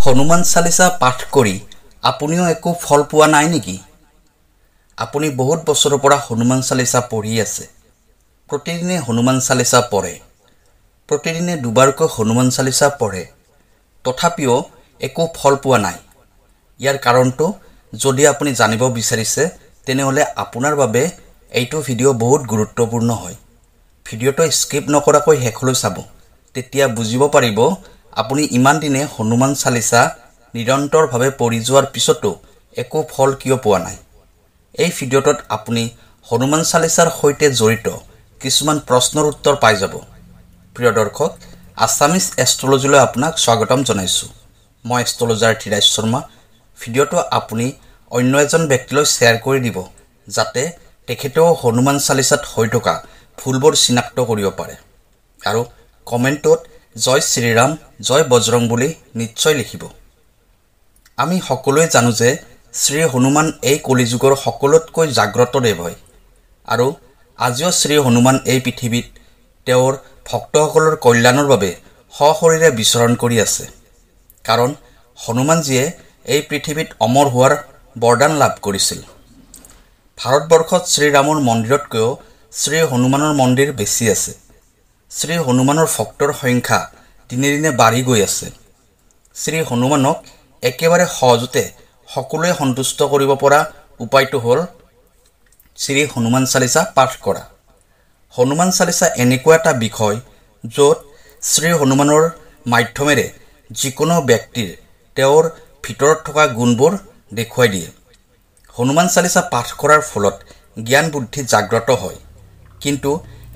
হনুমান চালিচা পাঠ কৰি আপুনিও একো ফল পোৱা নাই নেকি? আপুনি বহুত বছৰৰ পৰা হনুমান চালিচা পঢ়ি আছে। প্ৰতিদিনে হনুমান চালিচা পঢ়ে। প্ৰতিদিনে দুবাৰকৈ হনুমান চালিচা পঢ়ে। তথাপিও একো ফল পোৱা নাই। ইয়াৰ কাৰণটো যদি আপুনি জানিব বিচাৰিছে তেনেহ'লে আপোনাৰ বাবে এইটো ভিডিঅ' বহুত গুৰুত্বপূৰ্ণ হয়। ভিডিঅ'টো স্কিপ নকৰাকৈ শেষলৈ চাব। তেতিয়া বুজিব পাৰিব আপুনি ইমান দিনে হনুমান চালিচা নিৰন্তৰভাৱে পঢ়ি যোৱাৰ পিছতো একো ফল কিয় পোৱা নাই। এই ভিডিঅ'টোত আপুনি হনুমান চালিচাৰ সৈতে জড়িত কিছুমান প্ৰশ্নৰ উত্তৰ পাই যাব। প্ৰিয় দৰ্শক, আছামিজ এষ্ট্ৰলজিলৈ আপোনাক স্বাগতম জনাইছোঁ। মই এষ্ট্ৰলজাৰ ধীৰাজ শৰ্মা। ভিডিঅ'টো আপুনি অন্য এজন ব্যক্তিলৈ শ্বেয়াৰ কৰি দিব, যাতে তেখেতেও হনুমান চালিচাত হৈ থকা ভুলবোৰ চিনাক্ত কৰিব পাৰে। আৰু কমেণ্টত জয় শ্ৰীৰাম, জয় বজৰং বুলি নিশ্চয় লিখিব। আমি সকলোৱে জানো যে শ্ৰী হনুমান এই কলিযুগৰ সকলোতকৈ জাগ্ৰত দেৱ হয়। আৰু আজিও শ্ৰী হনুমান এই পৃথিৱীত তেওঁৰ ভক্তসকলৰ কল্যাণৰ বাবে সশৰীৰে বিচৰণ কৰি আছে। কাৰণ হনুমানজীয়ে এই পৃথিৱীত অমৰ হোৱাৰ বৰদান লাভ কৰিছিল। ভাৰতবৰ্ষত শ্ৰীৰামৰ মন্দিৰতকৈও শ্ৰী হনুমানৰ মন্দিৰ বেছি আছে। শ্ৰী হনুমানৰ ভক্তৰ সংখ্যা দিনে দিনে বাঢ়ি গৈ আছে। শ্ৰী হনুমানক একেবাৰে সহজতে সকলোৱে সন্তুষ্ট কৰিব পৰা উপায়টো হ'ল শ্ৰী হনুমান চালিচা পাঠ কৰা। হনুমান চালিচা এনেকুৱা এটা বিষয় য'ত শ্ৰী হনুমানৰ মাধ্যমেৰে যিকোনো ব্যক্তিৰ তেওঁৰ ভিতৰত থকা গুণবোৰ দেখুৱাই দিয়ে। হনুমান চালিচা পাঠ কৰাৰ ফলত জ্ঞান বুদ্ধি জাগ্ৰত হয়। কিন্তু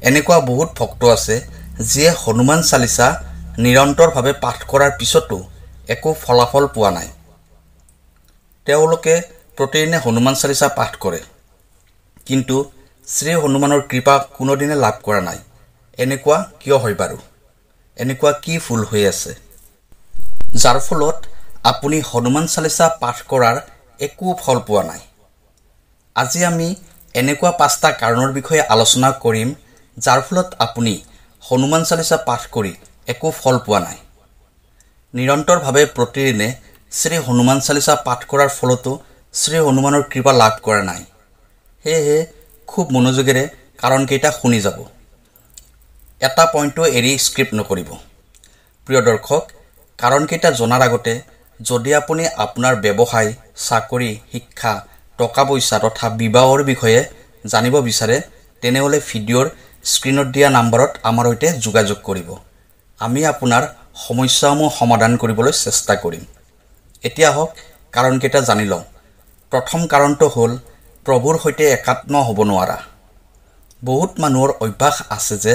এনেকুৱা বহুত ভক্ত আছে যিয়ে হনুমান চালিচা নিৰন্তৰভাৱে পাঠ কৰাৰ পিছতো একো ফলাফল পোৱা নাই। তেওঁলোকে প্ৰতিদিনে হনুমান চালিচা পাঠ কৰে, কিন্তু শ্ৰী হনুমানৰ কৃপা কোনোদিনে লাভ কৰা নাই। এনেকুৱা কিয় হয় বাৰু? এনেকুৱা কি ভুল হৈ আছে যাৰ ফলত আপুনি হনুমান চালিচা পাঠ কৰাৰ একো ফল পোৱা নাই? আজি আমি এনেকুৱা 5টা কাৰণৰ বিষয়ে আলোচনা কৰিম যাৰ ফলত আপুনি হনুমান চালিচা পাঠ কৰি একো ফল পোৱা নাই। নিৰন্তৰভাৱে প্ৰতিদিনে শ্ৰী হনুমান চালিচা পাঠ কৰাৰ ফলতো শ্ৰী হনুমানৰ কৃপা লাভ কৰা নাই। সেয়েহে খুব মনোযোগেৰে কাৰণকেইটা শুনি যাব। এটা পইণ্টো এৰি স্কিপ নকৰিব। প্ৰিয় দৰ্শক, কাৰণকেইটা জনাৰ আগতে যদি আপুনি আপোনাৰ ব্যৱসায়, চাকৰি, শিক্ষা, টকা পইচা তথা বিবাহৰ বিষয়ে জানিব বিচাৰে তেনেহ'লে ভিডিঅ'ৰ স্ক্ৰীণত দিয়া নম্বৰত আমাৰ সৈতে যোগাযোগ কৰিব। আমি আপোনাৰ সমস্যাসমূহ সমাধান কৰিবলৈ চেষ্টা কৰিম। এতিয়া হওক কাৰণকেইটা জানি লওঁ। প্ৰথম কাৰণটো হ'ল প্ৰভুৰ সৈতে একাত্ম হ'ব নোৱাৰা। বহুত মানুহৰ অভ্যাস আছে যে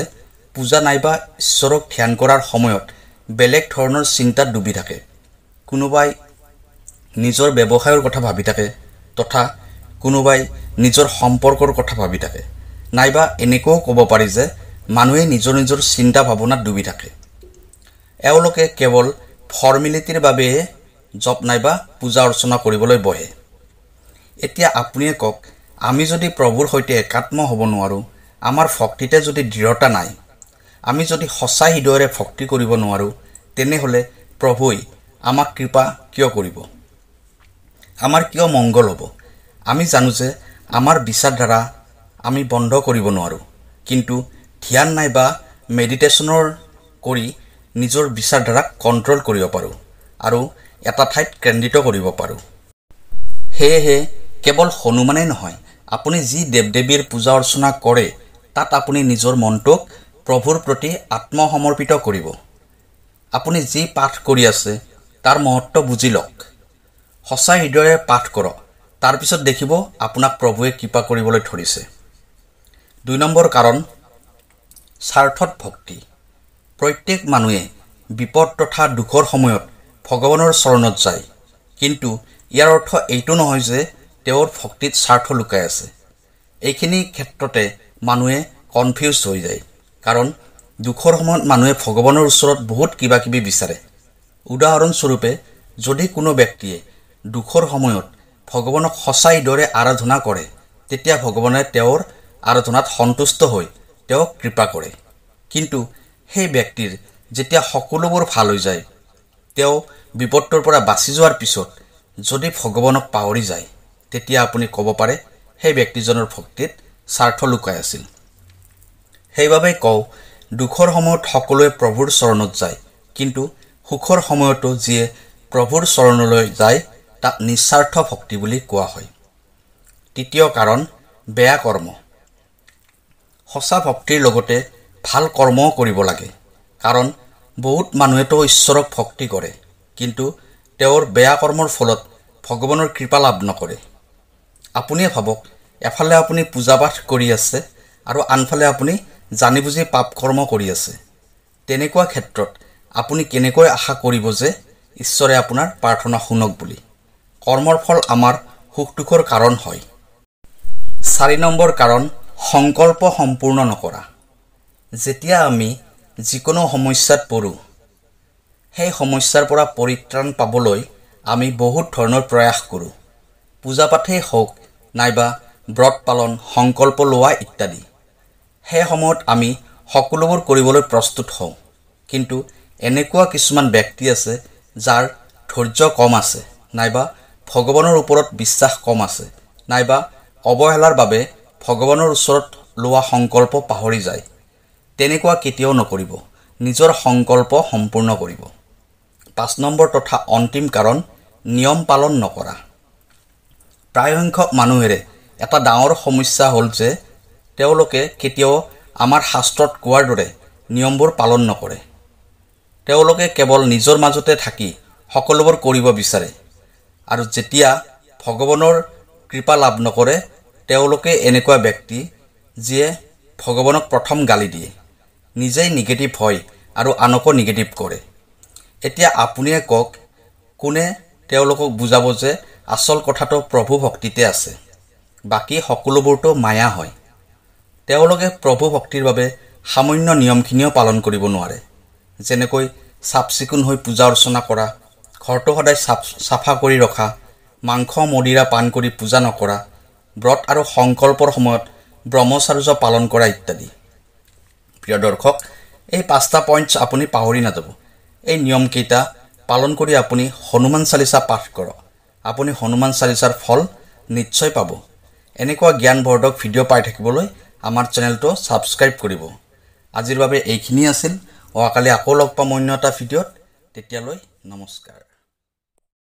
পূজা নাইবা ঈশ্বৰক ধ্যান কৰাৰ সময়ত বেলেগ ধৰণৰ চিন্তাত ডুবি থাকে। কোনোবাই নিজৰ ব্যৱসায়ৰ কথা ভাবি থাকে, তথা কোনোবাই নিজৰ সম্পৰ্কৰ কথা ভাবি থাকে, নাইবা এনেকৈও ক'ব পাৰি যে মানুহে নিজৰ নিজৰ চিন্তা ভাৱনাত ডুবি থাকে। এওঁলোকে কেৱল ফৰ্মেলিটিৰ বাবেহে জপ নাইবা পূজা অৰ্চনা কৰিবলৈ বহে। এতিয়া আপুনিয়ে কওক, আমি যদি প্ৰভুৰ সৈতে একাত্ম হ'ব নোৱাৰোঁ, আমাৰ ভক্তিতে যদি দৃঢ়তা নাই, আমি যদি সঁচা হৃদয়েৰে ভক্তি কৰিব নোৱাৰোঁ, তেনেহ'লে প্ৰভুই আমাক কৃপা কিয় কৰিব? আমাৰ কিয় মংগল হ'ব? আমি জানো যে আমাৰ বিচাৰধাৰা আমি বন্ধ কৰিব নোৱাৰোঁ, কিন্তু ধ্যান নাইবা মেডিটেশ্যনৰ কৰি নিজৰ বিচাৰধাৰাক কণ্ট্ৰল কৰিব পাৰোঁ আৰু এটা ঠাইত কেন্দ্ৰিত কৰিব পাৰোঁ। সেয়েহে কেৱল হনুমানেই নহয়, আপুনি যি দেৱ দেৱীৰ পূজা অৰ্চনা কৰে তাত আপুনি নিজৰ মনটোক প্ৰভুৰ প্ৰতি আত্মসমৰ্পিত কৰিব। আপুনি যি পাঠ কৰি আছে তাৰ মহত্ব বুজি লওক। সঁচা হৃদয়েৰে পাঠ কৰক, তাৰপিছত দেখিব আপোনাক প্ৰভুৱে কৃপা কৰিবলৈ ধৰিছে। 2 নম্বৰ কাৰণ, স্বাৰ্থত ভক্তি। প্ৰত্যেক মানুহে বিপদ তথা দুখৰ সময়ত ভগৱানৰ চৰণত যায়, কিন্তু ইয়াৰ অৰ্থ এইটো নহয় যে তেওঁৰ ভক্তিত স্বাৰ্থ লুকাই আছে। এইখিনি ক্ষেত্ৰতে মানুহে কনফিউজ হৈ যায়। কাৰণ দুখৰ সময়ত মানুহে ভগৱানৰ ওচৰত বহুত কিবা কিবি বিচাৰে। উদাহৰণস্বৰূপে, যদি কোনো ব্যক্তিয়ে দুখৰ সময়ত ভগৱানক সঁচা হৃদয়েৰে আৰাধনা কৰে, তেতিয়া ভগৱানে তেওঁৰ আৰাধনাত সন্তুষ্ট হৈ তেওঁক কৃপা কৰে। কিন্তু সেই ব্যক্তিৰ যেতিয়া সকলোবোৰ ভাল হৈ যায়, তেওঁ বিপদৰ পৰা বাচি যোৱাৰ পিছত যদি ভগৱানক পাহৰি যায় তেতিয়া আপুনি ক'ব পাৰে সেই ব্যক্তিজনৰ ভক্তিত স্বাৰ্থ লুকাই আছিল। সেইবাবে কওঁ, দুখৰ সময়ত সকলোৱে প্ৰভুৰ চৰণত যায়, কিন্তু সুখৰ সময়তো যিয়ে প্ৰভুৰ চৰণলৈ যায় তাক নিস্বাৰ্থ ভক্তি বুলি কোৱা হয়। তৃতীয় কাৰণ, বেয়া কৰ্ম। সঁচা ভক্তিৰ লগতে ভাল কৰ্মও কৰিব লাগে, কাৰণ বহুত মানুহেতো ঈশ্বৰক ভক্তি কৰে, কিন্তু তেওঁৰ বেয়া কৰ্মৰ ফলত ভগৱানৰ কৃপা লাভ নকৰে। আপুনিয়ে ভাবক, এফালে আপুনি পূজা পাঠ কৰি আছে আৰু আনফালে আপুনি জানি বুজি পাপ কৰ্ম কৰি আছে। তেনেকুৱা ক্ষেত্ৰত আপুনি কেনেকৈ আশা কৰিব যে ঈশ্বৰে আপোনাৰ প্ৰাৰ্থনা শুনক বুলি? কৰ্মৰ ফল আমাৰ সুখ দুখৰ কাৰণ হয়। 4 নম্বৰ কাৰণ, সংকল্প সম্পূৰ্ণ নকৰা। যেতিয়া আমি যিকোনো সমস্যাত পৰোঁ, সেই সমস্যাৰ পৰা পৰিত্ৰাণ পাবলৈ আমি বহুত ধৰণৰ প্ৰয়াস কৰোঁ। পূজা পাঠেই হওক নাইবা ব্ৰত পালন, সংকল্প লোৱা ইত্যাদি। সেই সময়ত আমি সকলোবোৰ কৰিবলৈ প্ৰস্তুত হওঁ, কিন্তু এনেকুৱা কিছুমান ব্যক্তি আছে যাৰ ধৈৰ্য কম আছে, নাইবা ভগৱানৰ ওপৰত বিশ্বাস কম আছে, নাইবা অৱহেলাৰ বাবে ভগৱানৰ ওচৰত লোৱা সংকল্প পাহৰি যায়। তেনেকুৱা কেতিয়াও নকৰিব, নিজৰ সংকল্প সম্পূৰ্ণ কৰিব। 5 নম্বৰ তথা অন্তিম কাৰণ, নিয়ম পালন নকৰা। প্ৰায়সংখ্যক মানুহৰে এটা ডাঙৰ সমস্যা হ'ল যে তেওঁলোকে কেতিয়াও আমাৰ শাস্ত্ৰত কোৱাৰ দৰে নিয়মবোৰ পালন নকৰে। তেওঁলোকে কেৱল নিজৰ মাজতে থাকি সকলোবোৰ কৰিব বিচাৰে, আৰু যেতিয়া ভগৱানৰ কৃপা লাভ নকৰে তেওঁলোকে এনেকুৱা ব্যক্তি যিয়ে ভগৱানক প্ৰথম গালি দিয়ে, নিজেই নিগেটিভ হয় আৰু আনকো নিগেটিভ কৰে। এতিয়া আপুনিয়ে কওক, কোনে তেওঁলোকক বুজাব যে আচল কথাটো প্ৰভু ভক্তিতে আছে, বাকী সকলোবোৰতো মায়া হয়। তেওঁলোকে প্ৰভু ভক্তিৰ বাবে সামান্য নিয়মখিনিও পালন কৰিব নোৱাৰে, যেনেকৈ চাফ চিকুণ হৈ পূজা অৰ্চনা কৰা, ঘৰটো সদায় চাফা কৰি ৰখা, মাংস মদিৰা পান কৰি পূজা নকৰা, ব্ৰত আৰু সংকল্পৰ সময়ত ব্ৰহ্মচাৰ্য পালন কৰা ইত্যাদি। প্ৰিয় দৰ্শক, এই 5টা পইণ্টছ আপুনি পাহৰি নাযাব। এই নিয়মকেইটা পালন কৰি আপুনি হনুমান চালিচা পাঠ কৰক, আপুনি হনুমান চালিচাৰ ফল নিশ্চয় পাব। এনেকুৱা জ্ঞানবৰ্ধক ভিডিঅ' পাই থাকিবলৈ আমাৰ চেনেলটো ছাবস্ক্ৰাইব কৰিব। আজিৰ বাবে এইখিনি আছিল। অহাকালি আকৌ লগ পাম অন্য এটা ভিডিঅ'ত। তেতিয়ালৈ নমস্কাৰ।